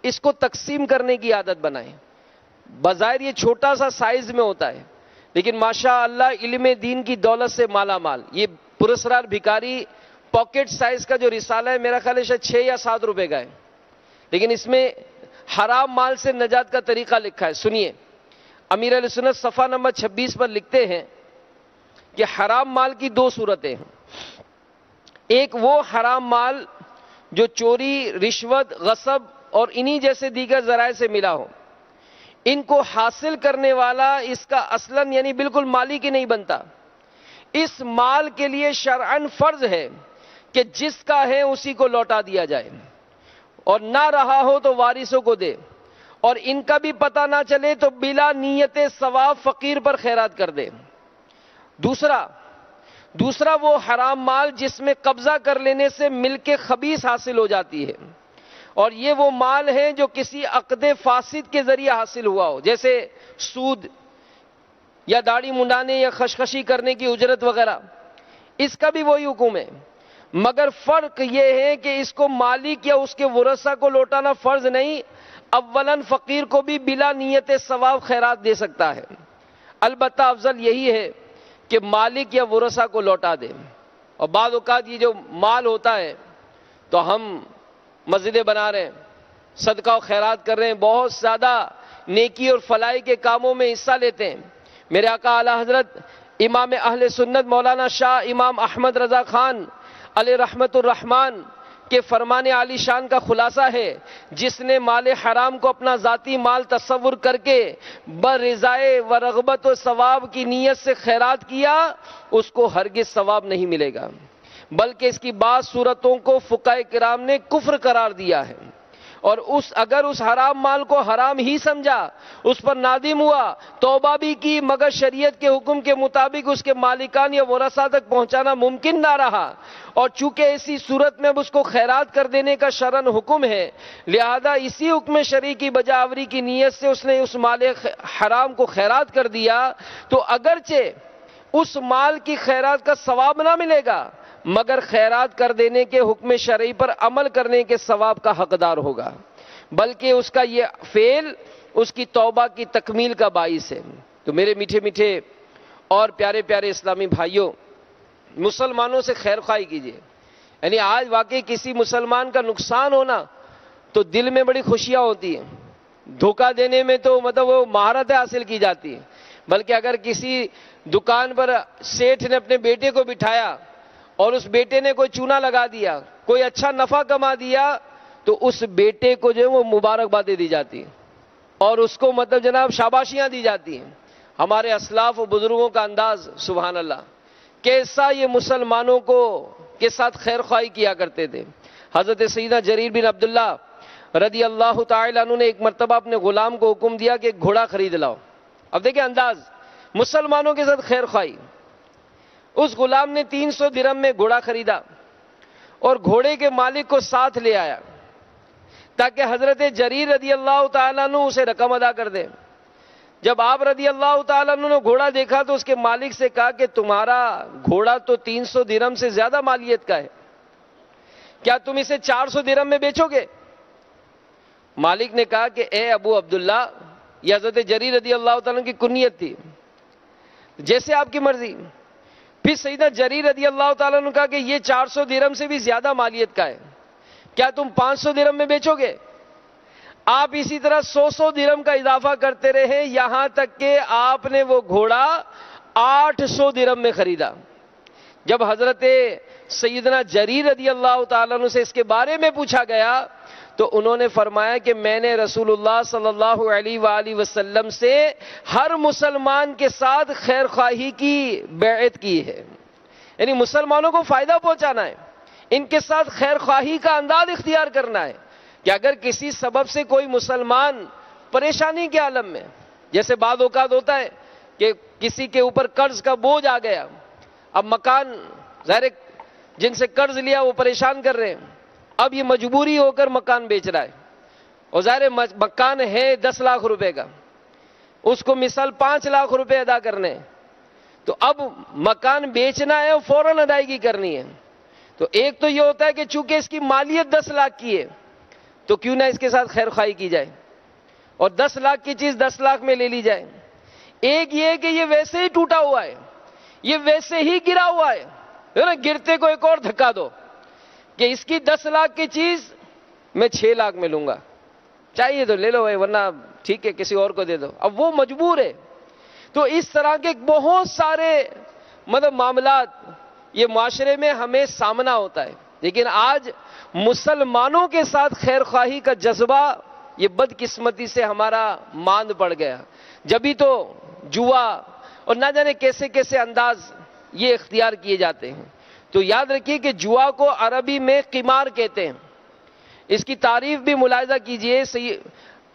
اس کو تقسیم کرنے کی عادت بنائیں۔ بظاہر یہ چھوٹا سا سائز میں ہوتا ہے، لیکن ماشاء اللہ علم دین کی دولت سے مالا مال۔ یہ پراسرار بھکاری پاکٹ سائز کا جو رسالہ ہے میرا خیال ہے شاید 6 یا 7 روپے کا ہے، لیکن اس میں حرام مال سے نجات کا طریقہ لکھا ہے۔ سنیے، امیر اہل سنت صفحہ نمبر 26 پر لکھتے ہیں کہ حرام مال کی 2 صورتیں ہیں۔ ایک وہ حرام مال جو چوری، رشوت، غصب اور انہی جیسے دیگر ذرائع سے ملا ہو، ان کو حاصل کرنے والا اس کا اصلاً یعنی بالکل مالک ہی نہیں بنتا۔ اس مال کے لیے شرعاً فرض ہے کہ جس کا ہے اسی کو لوٹا دیا جائے، اور نہ رہا ہو تو وارثوں کو دے، اور ان کا بھی پتہ نہ چلے تو بلا نیت ثواب فقیر پر خیرات کر دے۔ دوسرا وہ حرام مال جس میں قبضہ کر لینے سے ملک خبیث حاصل ہو جاتی ہے، اور یہ وہ مال ہے جو کسی عقد فاسد کے ذریعے حاصل ہوا ہو، جیسے سود یا داڑھی منڈانے یا خشخشی کرنے کی اجرت وغیرہ۔ اس کا بھی وہی حکم ہے۔ مگر فرق یہ ہے کہ اس کو مالک یا اس کے ورثہ کو لوٹانا فرض نہیں، اولاً فقیر کو بھی بلا نیت ثواب خیرات دے سکتا ہے، البتہ افضل یہی ہے کہ مالک یا ورثہ کو لوٹا دے۔ اور بعض اوقات یہ جو مال ہوتا ہے تو ہم مسجدیں بنا رہے ہیں، صدقہ و خیرات کر رہے ہیں، بہت زیادہ نیکی اور فلاحی کے کاموں میں حصہ لیتے ہیں۔ میرے آقا اعلی حضرت امام اہل سنت مولانا شاہ امام احمد رضا خان علیہ رحمت الرحمن کے فرمان عالی شان کا خلاصہ ہے، جس نے مال حرام کو اپنا ذاتی مال تصور کر کے برضائے و رغبت و ثواب کی نیت سے خیرات کیا، اس کو ہرگز ثواب نہیں ملے گا، بلکہ اس کی بعض صورتوں کو فقہاء کرام نے کفر قرار دیا ہے، اور اگر اس حرام مال کو حرام ہی سمجھا، اس پر نادم ہوا، توبہ بھی کی، مگر شریعت کے حکم کے مطابق اس کے مالکان یا ورثہ تک پہنچانا ممکن نہ رہا، اور چونکہ ایسی صورت میں اب اس کو خیرات کر دینے کا شرعاً حکم ہے، لہذا اسی حکم شرعی کی بجاوری کی نیت سے اس نے اس مال حرام کو خیرات کر دیا، تو اگرچہ اس مال کی خیرات کا ثواب نہ ملے گا، مگر خیرات کر دینے کے حکم شرعی پر عمل کرنے کے ثواب کا حقدار ہوگا، بلکہ اس کا یہ فعل اس کی توبہ کی تکمیل کا باعث ہے۔ تو میرے میٹھے میٹھے اور پیارے پیارے اسلامی بھائیوں، مسلمانوں سے خیر خواہی کیجیے۔ یعنی آج واقعی کسی مسلمان کا نقصان ہونا تو دل میں بڑی خوشیاں ہوتی ہیں، دھوکہ دینے میں تو وہ مہارت حاصل کی جاتی ہے، بلکہ اگر کسی دکان پر سیٹھ نے اپنے بیٹے کو بٹھایا اور اس بیٹے نے کوئی چونا لگا دیا، کوئی اچھا نفع کما دیا، تو اس بیٹے کو جو ہے وہ مبارکبادیں دی جاتی ہیں اور اس کو جناب شاباشیاں دی جاتی ہیں۔ ہمارے اسلاف و بزرگوں کا انداز سبحان اللہ، کیسا یہ مسلمانوں کے ساتھ خیر خواہی کیا کرتے تھے۔ حضرت سیدنا جریر بن عبداللہ رضی اللہ تعالی عنہ نے ایک مرتبہ اپنے غلام کو حکم دیا کہ ایک گھوڑا خرید لاؤ۔ اب دیکھیں انداز، مسلمانوں کے ساتھ خیر خواہی۔ اس غلام نے 300 درہم میں گھوڑا خریدا اور گھوڑے کے مالک کو ساتھ لے آیا تاکہ حضرت جریر رضی اللہ تعالیٰ عنہ اسے رقم ادا کر دے۔ جب آپ رضی اللہ تعالیٰ عنہ نے گھوڑا دیکھا تو اس کے مالک سے کہا کہ تمہارا گھوڑا تو 300 درہم سے زیادہ مالیت کا ہے، کیا تم اسے 400 درہم میں بیچو گے؟ مالک نے کہا کہ اے ابو عبداللہ، یہ حضرت جریر رضی اللہ تعالیٰ کی کنیت تھی، جیسے آپ کی مرضی۔ پھر سیدنا جریر رضی اللہ تعالیٰ نے کہا کہ یہ 400 درہم سے بھی زیادہ مالیت کا ہے، کیا تم 500 درہم میں بیچو گے؟ آپ اسی طرح 100 درہم کا اضافہ کرتے رہے، یہاں تک کہ آپ نے وہ گھوڑا 800 درہم میں خریدا۔ جب حضرت سیدنا جریر رضی اللہ تعالیٰ عنہ سے اس کے بارے میں پوچھا گیا تو انہوں نے فرمایا کہ میں نے رسول اللہ صلی اللہ علیہ وآلہ وسلم سے ہر مسلمان کے ساتھ خیر خواہی کی بیعت کی ہے، یعنی مسلمانوں کو فائدہ پہنچانا ہے، ان کے ساتھ خیر خواہی کا انداز اختیار کرنا ہے کہ اگر کسی سبب سے کوئی مسلمان پریشانی کے عالم میں، جیسے بعض اوقات ہوتا ہے کہ کسی کے اوپر قرض کا بوجھ آ گیا، اب مکان ظاہر جن سے قرض لیا وہ پریشان کر رہے ہیں، اب یہ مجبوری ہو کر مکان بیچ رہا ہے، اور ظاہر مکان ہے 10 لاکھ روپے کا، اس کو مثال 5 لاکھ روپے ادا کرنے، تو اب مکان بیچنا ہے اور فوراً ادائیگی کرنی ہے۔ تو ایک تو یہ ہوتا ہے کہ چونکہ اس کی مالیت 10 لاکھ کی ہے تو کیوں نہ اس کے ساتھ خیر خواہی کی جائے اور 10 لاکھ کی چیز 10 لاکھ میں لے لی جائے۔ ایک یہ کہ یہ ویسے ہی ٹوٹا ہوا ہے، یہ ویسے ہی گرا ہوا ہے، گرتے کو ایک اور دھکا دو کہ اس کی 10 لاکھ کی چیز میں 6 لاکھ میں لوں گا، چاہیے تو لے لو ورنہ ٹھیک ہے کسی اور کو دے دو، اب وہ مجبور ہے۔ تو اس طرح کے بہت سارے معاملات یہ معاشرے میں ہمیں سامنا ہوتا ہے، لیکن آج مسلمانوں کے ساتھ خیر خواہی کا جذبہ یہ بدقسمتی سے ہمارا ماند پڑ گیا، جبھی تو جوا اور نہ جانے کیسے کیسے انداز یہ اختیار کیے جاتے ہیں۔ تو یاد رکھیے کہ جوا کو عربی میں قمار کہتے ہیں، اس کی تعریف بھی ملاحظہ کیجئے۔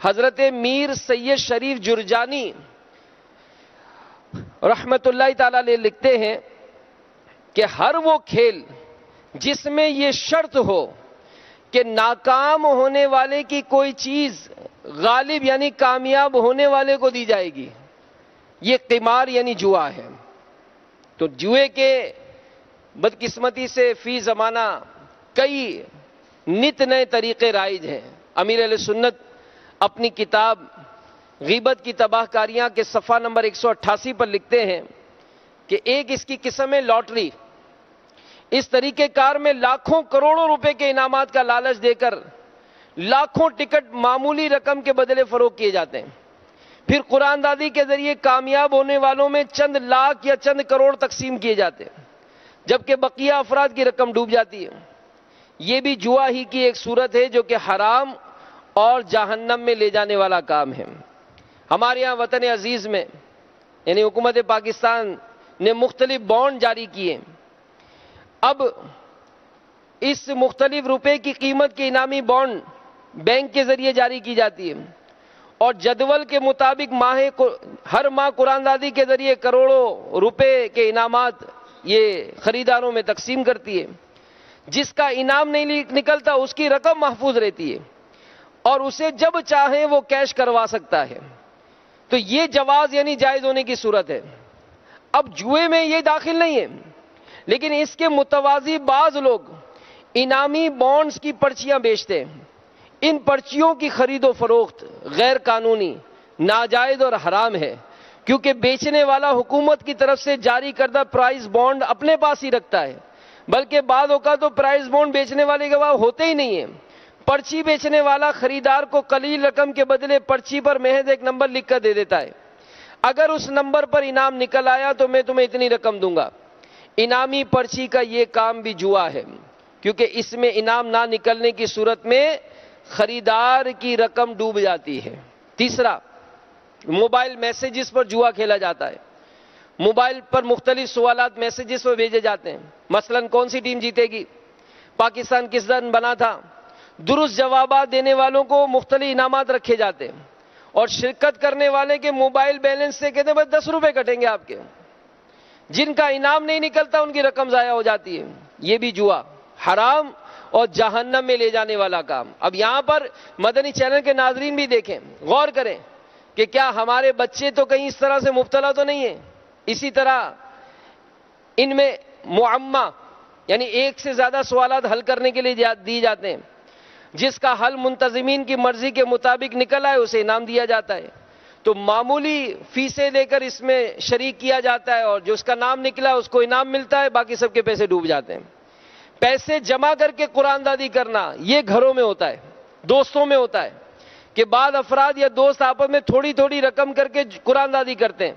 حضرت میر سید شریف جرجانی رحمت اللہ تعالی علیہ لکھتے ہیں کہ ہر وہ کھیل جس میں یہ شرط ہو کہ ناکام ہونے والے کی کوئی چیز غالب یعنی کامیاب ہونے والے کو دی جائے گی، یہ قمار یعنی جوا ہے۔ تو جوئے کے بدقسمتی سے فی زمانہ کئی نت نئے طریقے رائج ہیں۔ امیر اہل سنت اپنی کتاب غیبت کی تباہ کاریاں کے صفحہ نمبر 188 پر لکھتے ہیں کہ ایک اس کی قسم ہے لاٹری۔ اس طریقہ کار میں لاکھوں کروڑوں روپے کے انعامات کا لالچ دے کر لاکھوں ٹکٹ معمولی رقم کے بدلے فروخت کیے جاتے ہیں، پھر قرآن دادی کے ذریعے کامیاب ہونے والوں میں چند لاکھ یا چند کروڑ تقسیم کیے جاتے ہیں، جبکہ بقیہ افراد کی رقم ڈوب جاتی ہے۔ یہ بھی جوا ہی کی ایک صورت ہے جو کہ حرام اور جہنم میں لے جانے والا کام ہے۔ ہمارے یہاں وطن عزیز میں یعنی حکومت پاکستان نے مختلف بانڈ جاری کیے۔ اب اس مختلف روپے کی قیمت کے انعامی بانڈ بینک کے ذریعے جاری کی جاتی ہے اور جدول کے مطابق ہر ماہ قرآن دادی کے ذریعے کروڑوں روپے کے انعامات یہ خریداروں میں تقسیم کرتی ہے۔ جس کا انعام نہیں نکلتا اس کی رقم محفوظ رہتی ہے اور اسے جب چاہے وہ کیش کروا سکتا ہے۔ تو یہ جواز یعنی جائز ہونے کی صورت ہے۔ اب جوئے میں یہ داخل نہیں ہے، لیکن اس کے متوازی بعض لوگ انعامی بانڈز کی پرچیاں بیچتے ہیں۔ ان پرچیوں کی خرید و فروخت غیر قانونی، ناجائز اور حرام ہے، کیونکہ بیچنے والا حکومت کی طرف سے جاری کردہ پرائز بانڈ اپنے پاس ہی رکھتا ہے، بلکہ بعض اوقات تو پرائز بانڈ بیچنے والے کے پاس ہوتے ہی نہیں ہیں۔ پرچی بیچنے والا خریدار کو قلیل رقم کے بدلے پرچی پر محض ایک نمبر لکھ کر دے دیتا ہے، اگر اس نمبر پر انعام نکل آیا تو میں تمہیں اتنی رقم دوں گا۔ انعامی پرچی کا یہ کام بھی جوا ہے، کیونکہ اس میں انعام نہ نکلنے کی صورت میں خریدار کی رقم ڈوب جاتی ہے۔ تیسرا، موبائل میسیجز پر جوا کھیلا جاتا ہے۔ موبائل پر مختلف سوالات میسیجز پر بھیجے جاتے ہیں، مثلا کون سی ٹیم جیتے گی، پاکستان کس دن بنا تھا۔ درست جوابات دینے والوں کو مختلف انعامات رکھے جاتے ہیں اور شرکت کرنے والے کے موبائل بیلنس سے کہتے ہیں بس 10 روپے کٹیں گے آپ کے۔ جن کا انعام نہیں نکلتا ان کی رقم ضائع ہو جاتی ہے۔ یہ بھی جوا حرام اور جہنم میں لے جانے والا کام۔ اب یہاں پر مدنی چینل کے ناظرین بھی دیکھیں، غور کریں کہ کیا ہمارے بچے تو کہیں اس طرح سے مبتلا تو نہیں ہیں۔ اسی طرح ان میں معمہ یعنی ایک سے زیادہ سوالات حل کرنے کے لیے دی جاتے ہیں، جس کا حل منتظمین کی مرضی کے مطابق نکل آئے اسے انعام دیا جاتا ہے۔ تو معمولی فیسیں لے کر اس میں شریک کیا جاتا ہے اور جو اس کا نام نکلا اس کو انعام ملتا ہے، باقی سب کے پیسے ڈوب جاتے ہیں۔ پیسے جمع کر کے قرآن دادی کرنا یہ گھروں میں ہوتا ہے، دوستوں میں ہوتا ہے کہ بعض افراد یا دوست آپس میں تھوڑی تھوڑی رقم کر کے قرآن دادی کرتے ہیں،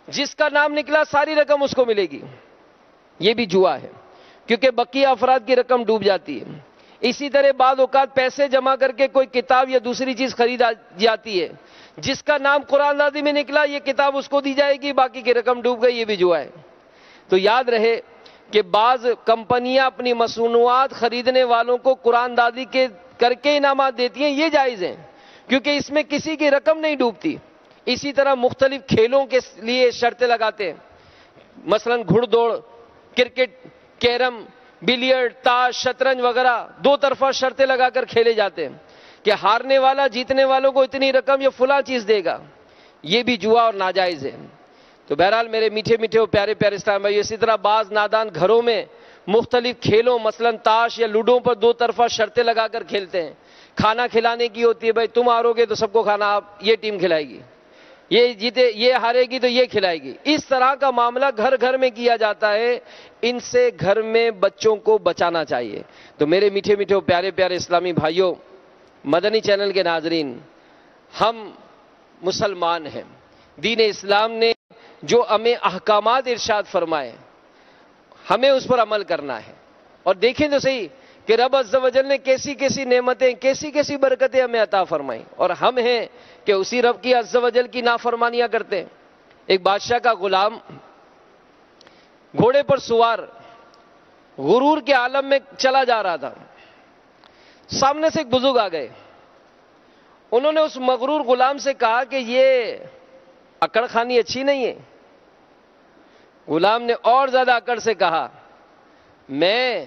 جس کا نام نکلا ساری رقم اس کو ملے گی۔ یہ بھی جوا ہے، کیونکہ بقیہ افراد کی رقم ڈوب جاتی ہے۔ اسی طرح بعض اوقات پیسے جمع کر کے کوئی کتاب یا دوسری چیز خرید جاتی ہے، جس کا نام قرآن دادی میں نکلا یہ کتاب اس کو دی جائے گی، باقی کی رقم ڈوب گئی، یہ بھی جوا ہے۔ تو یاد رہے کہ بعض کمپنیاں اپنی مصنوعات خریدنے والوں کو قرآن دادی کے کر کے انعامات دیتی ہیں، یہ جائز ہیں کیونکہ اس میں کسی کی رقم نہیں ڈوبتی۔ اسی طرح مختلف کھیلوں کے لیے شرطیں لگاتے ہیں، مثلا گھڑ دوڑ، کرکٹ، کیرم، بلیئرڈ، تاش، شطرنج وغیرہ دو طرفہ شرطیں لگا کر کھیلے جاتے ہیں کہ ہارنے والا جیتنے والوں کو اتنی رقم یا فلاں چیز دے گا۔ یہ بھی جوا اور ناجائز ہے۔ تو بہرحال میرے میٹھے میٹھے اور پیارے پیارے اسلام بھائی، اسی طرح بعض نادان گھروں میں مختلف کھیلوں مثلا تاش یا لوڈو پر دو طرفہ شرطیں لگا کر کھیلتے ہیں۔ کھانا کھلانے کی ہوتی ہے، بھائی تم ہارو گے تو سب کو کھانا آپ یہ ٹیم کھلائے گی، یہ جیتے یہ ہارے گی تو یہ کھلائے گی۔ اس طرح کا معاملہ گھر گھر میں کیا جاتا ہے، ان سے گھر میں بچوں کو بچانا چاہیے۔ تو میرے میٹھے میٹھے اور پیارے پیارے اسلامی بھائیوں، مدنی چینل کے ناظرین، ہم مسلمان ہیں، دین اسلام نے جو ہمیں احکامات ارشاد فرمائے ہمیں اس پر عمل کرنا ہے۔ اور دیکھیں تو صحیح کہ رب عز و جل نے کیسی کیسی نعمتیں، کیسی کیسی برکتیں ہمیں عطا فرمائیں، اور ہم ہیں کہ اسی رب کی عز و جل کی نافرمانیاں کرتے ہیں۔ ایک بادشاہ کا غلام گھوڑے پر سوار غرور کے عالم میں چلا جا رہا تھا، سامنے سے ایک بزرگ آ گئے، انہوں نے اس مغرور غلام سے کہا کہ یہ اکڑ خانی اچھی نہیں ہے۔ غلام نے اور زیادہ اکڑ سے کہا، میں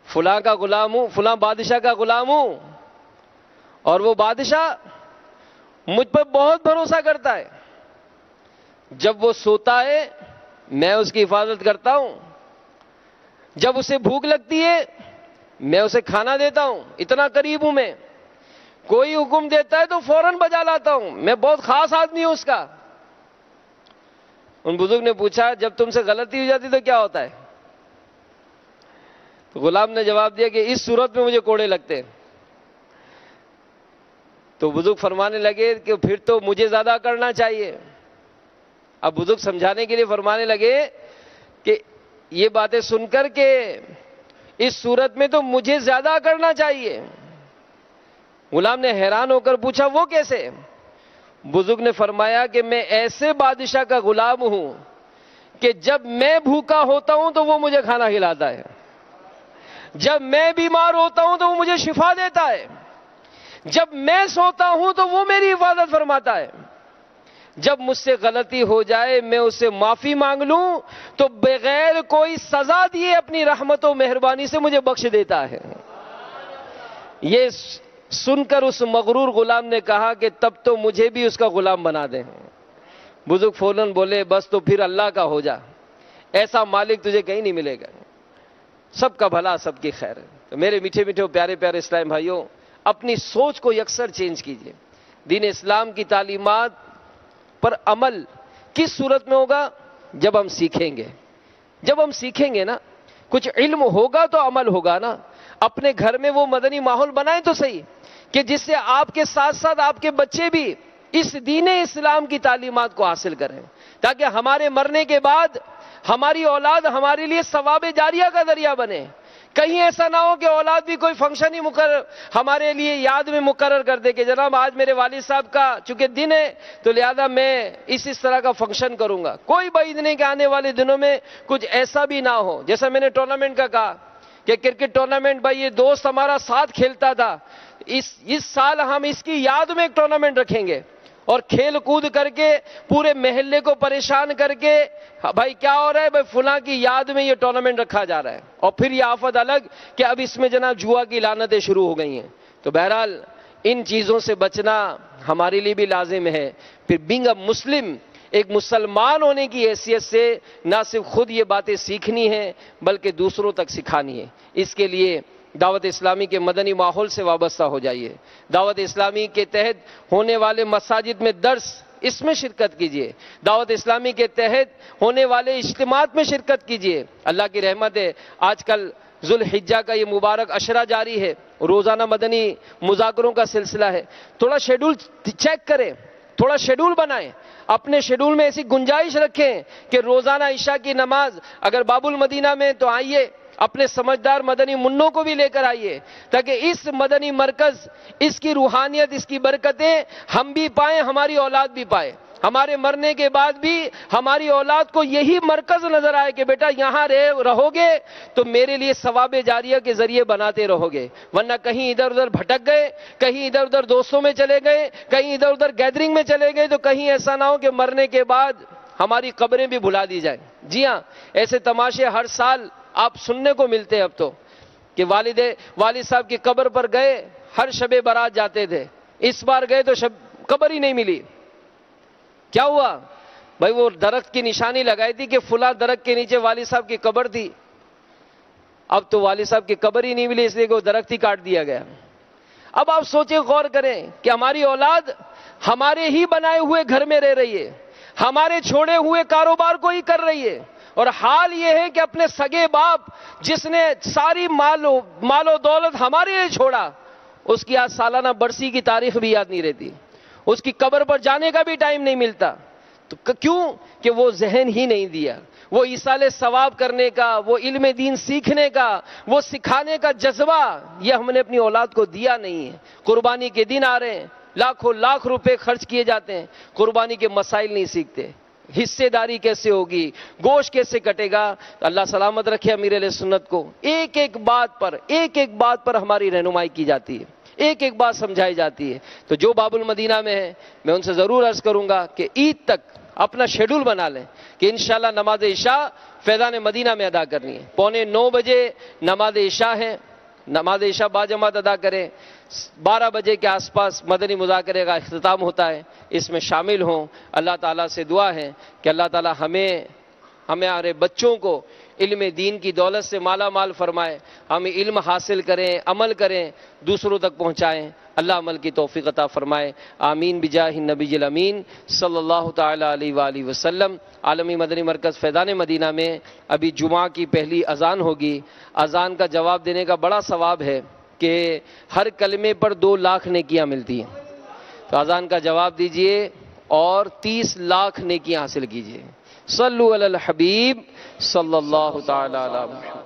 فلاں کا غلام ہوں، فلاں بادشاہ کا غلام ہوں، اور وہ بادشاہ مجھ پر بہت بھروسہ کرتا ہے، جب وہ سوتا ہے میں اس کی حفاظت کرتا ہوں، جب اسے بھوک لگتی ہے میں اسے کھانا دیتا ہوں، اتنا قریب ہوں میں. کوئی حکم دیتا ہے تو فوراً بجا لاتا ہوں، میں بہت خاص آدمی ہوں اس کا. ان بزرگ نے پوچھا جب تم سے غلطی ہو جاتی تو کیا ہوتا ہے؟ تو غلام نے جواب دیا کہ اس صورت میں مجھے کوڑے لگتے ہیں. تو بزرگ فرمانے لگے کہ پھر تو مجھے زیادہ کرنا چاہیے. اب بزرگ سمجھانے کے لیے فرمانے لگے کہ یہ باتیں سن کر کے اس صورت میں تو مجھے زیادہ کرنا چاہیے. غلام نے حیران ہو کر پوچھا وہ کیسے؟ بزرگ نے فرمایا کہ میں ایسے بادشاہ کا غلام ہوں کہ جب میں بھوکا ہوتا ہوں تو وہ مجھے کھانا کھلاتا ہے، جب میں بیمار ہوتا ہوں تو وہ مجھے شفا دیتا ہے، جب میں سوتا ہوں تو وہ میری حفاظت فرماتا ہے، جب مجھ سے غلطی ہو جائے میں اس سے معافی مانگ لوں تو بغیر کوئی سزا دیے اپنی رحمت و مہربانی سے مجھے بخش دیتا ہے. یہ سن کر اس مغرور غلام نے کہا کہ تب تو مجھے بھی اس کا غلام بنا دیں. بزرگ فوراً بولے بس تو پھر اللہ کا ہو جا، ایسا مالک تجھے کہیں نہیں ملے گا. سب کا بھلا سب کی خیر. تو میرے میٹھے میٹھے پیارے پیارے اسلام بھائیوں، اپنی سوچ کو یکسر چینج کیجیے. دین اسلام کی تعلیمات پر عمل کس صورت میں ہوگا؟ جب ہم سیکھیں گے. جب ہم سیکھیں گے نا، کچھ علم ہوگا تو عمل ہوگا نا. اپنے گھر میں وہ مدنی ماحول بنائیں تو صحیح کہ جس سے آپ کے ساتھ ساتھ آپ کے بچے بھی اس دین اسلام کی تعلیمات کو حاصل کریں، تاکہ ہمارے مرنے کے بعد ہماری اولاد ہمارے لیے ثواب جاریہ کا ذریعہ بنے. کہیں ایسا نہ ہو کہ اولاد بھی کوئی فنکشن ہی ہمارے لیے یاد میں مقرر کر دے کہ جناب آج میرے والد صاحب کا چونکہ دن ہے تو لہذا میں اس طرح کا فنکشن کروں گا. کوئی بعید نہیں کہ آنے والے دنوں میں کچھ ایسا بھی نہ ہو. جیسا میں نے ٹورنامنٹ کا کہا کہ کرکٹ ٹورنامنٹ، بھائی یہ دوست ہمارا ساتھ کھیلتا تھا، اس سال ہم اس کی یاد میں ایک ٹورنامنٹ رکھیں گے اور کھیل کود کر کے پورے محلے کو پریشان کر کے بھائی کیا ہو رہا ہے، بھائی فلاں کی یاد میں یہ ٹورنامنٹ رکھا جا رہا ہے. اور پھر یہ آفت الگ کہ اب اس میں جناب جوا کی لعنتیں شروع ہو گئی ہیں. تو بہرحال ان چیزوں سے بچنا ہمارے لیے بھی لازم ہے. پھر بینگ اے مسلم، ایک مسلمان ہونے کی حیثیت سے نہ صرف خود یہ باتیں سیکھنی ہیں بلکہ دوسروں تک سکھانی ہے. اس کے لیے دعوت اسلامی کے مدنی ماحول سے وابستہ ہو جائیے. دعوت اسلامی کے تحت ہونے والے مساجد میں درس، اس میں شرکت کیجیے. دعوت اسلامی کے تحت ہونے والے اجتماعات میں شرکت کیجیے. اللہ کی رحمت ہے آج کل ذوالحجہ کا یہ مبارک عشرہ جاری ہے، روزانہ مدنی مذاکروں کا سلسلہ ہے. تھوڑا شیڈول چیک کریں، تھوڑا شیڈول بنائیں، اپنے شیڈول میں ایسی گنجائش رکھیں کہ روزانہ عشاء کی نماز اگر باب المدینہ میں تو آئیے، اپنے سمجھدار مدنی منوں کو بھی لے کر آئیے تاکہ اس مدنی مرکز، اس کی روحانیت، اس کی برکتیں ہم بھی پائیں، ہماری اولاد بھی پائے. ہمارے مرنے کے بعد بھی ہماری اولاد کو یہی مرکز نظر آئے کہ بیٹا یہاں رہو گے تو میرے لیے ثواب جاریہ کے ذریعے بناتے رہو گے. ورنہ کہیں ادھر ادھر بھٹک گئے، کہیں ادھر ادھر دوستوں میں چلے گئے، کہیں ادھر ادھر گیدرنگ میں چلے گئے تو کہیں ایسا نہ ہو کہ مرنے کے بعد ہماری قبریں بھی بھلا دی جائیں. جی ہاں، ایسے تماشے ہر سال آپ سننے کو ملتے ہیں اب تو کہ والد صاحب کی قبر پر گئے، ہر شب برات جاتے تھے، اس بار گئے تو قبر ہی نہیں ملی. کیا ہوا؟ بھائی وہ درخت کی نشانی لگائی تھی کہ فلاں درخت کے نیچے والد صاحب کی قبر تھی، اب تو والد صاحب کی قبر ہی نہیں ملی، اس لیے کہ وہ درخت ہی کاٹ دیا گیا. اب آپ سوچیں، غور کریں کہ ہماری اولاد ہمارے ہی بنائے ہوئے گھر میں رہ رہی ہے، ہمارے چھوڑے ہوئے کاروبار کو ہی کر رہی ہے، اور حال یہ ہے کہ اپنے سگے باپ جس نے ساری مال و دولت ہمارے لیے چھوڑا، اس کی آج سالانہ برسی کی تاریخ بھی یاد نہیں رہتی، اس کی قبر پر جانے کا بھی ٹائم نہیں ملتا. تو کیوں؟ کہ وہ ذہن ہی نہیں دیا، وہ ایصال ثواب کرنے کا، وہ علم دین سیکھنے کا، وہ سکھانے کا جذبہ یہ ہم نے اپنی اولاد کو دیا نہیں ہے. قربانی کے دن آ رہے ہیں، لاکھوں لاکھ روپے خرچ کیے جاتے ہیں، قربانی کے مسائل نہیں سیکھتے. حصے داری کیسے ہوگی، گوشت کیسے کٹے گا. اللہ سلامت رکھے امیر علیہ سنت کو ایک ایک بات پر ہماری رہنمائی کی جاتی ہے، ایک ایک بات سمجھائی جاتی ہے. تو جو باب المدینہ میں ہے میں ان سے ضرور عرض کروں گا کہ عید تک اپنا شیڈول بنا لیں کہ انشاءاللہ نماز عشاء فیضان مدینہ میں ادا کرنی ہے. 8:45 بجے نماز عشاء ہے، نماز عشاء باجماعت ادا کریں. 12 بجے کے آس پاس مدنی مذاکرے کا اختتام ہوتا ہے، اس میں شامل ہوں. اللہ تعالیٰ سے دعا ہے کہ اللہ تعالیٰ ہمیں ہمارے بچوں کو علم دین کی دولت سے مالا مال فرمائے، ہم علم حاصل کریں، عمل کریں، دوسروں تک پہنچائیں، اللہ عمل کی توفیق عطا فرمائے، آمین بجاہ النبی الامین صلی اللہ تعالی علیہ وآلہ وسلم۔ عالمی مدنی مرکز فیضان مدینہ میں ابھی جمعہ کی پہلی اذان ہوگی، اذان کا جواب دینے کا بڑا ثواب ہے کہ ہر کلمے پر 2 لاکھ نیکیاں ملتی ہیں، تو اذان کا جواب دیجئے اور 30 لاکھ نیکیاں حاصل کیجئے۔ صلو علی الحبیب صلی اللہ تعالی علی محمد۔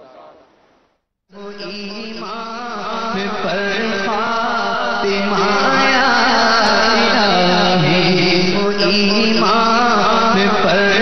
ایمان پر خاتمہ یا الہی، ایمان پر